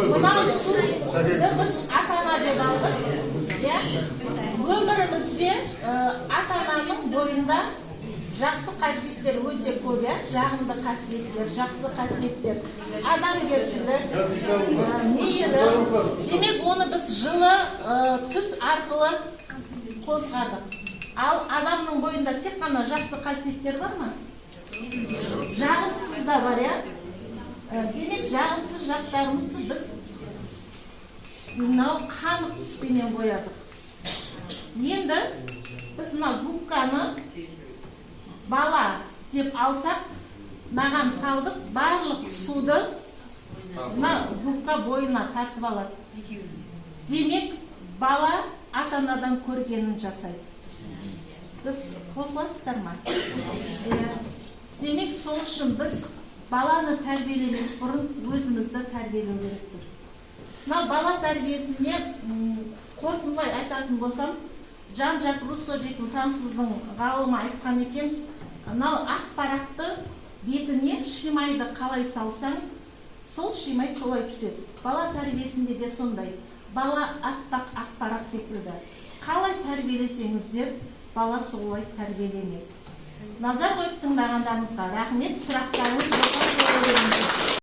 Мынау суды біз ата-ана деп алдық. Өмірімізде ата-ананың бойында жақсы қасиеттер өте көп, жағымды қасиеттер, жақсы қасиеттер, адамгершілік, мейірім. Демек, оны біз жылы түс арқылы қозғадық. Ал адамның бойында тек қана жақсы қасиеттер бар ма? Жағымсыз да бар, Демек, жағымсыз жақтарымызды біз мынау қанық түспенен боядық. Енді біз мынау губканы бала деп алсақ, маған салдық, барлық суды губка бойына тартып алады. Демек, бала ата-анадан көргенін жасайды. Біз қосыласыздар ма? Демек, сол үшін біз баланы тәрбиелемес бұрын өзімізді тәрбиелеу керекпіз. Мынау бала тәрбиесіне қорытындылай айтатын болсам, Жан-Жак Руссо дейтін француздың ғалымы айтқан екен, мынау ақ парақты бетіне шимайды қалай салсаң, сол шимай солай түседі. Бала тәрбиесінде де сондай. Бала аппақ ақ парақ секілді. Қалай тәрбиелесеңіздер, бала солай тәрбиеленеді. Назар қойып тыңдағандарыңызға рахмет. Сұрақтарыңыз болса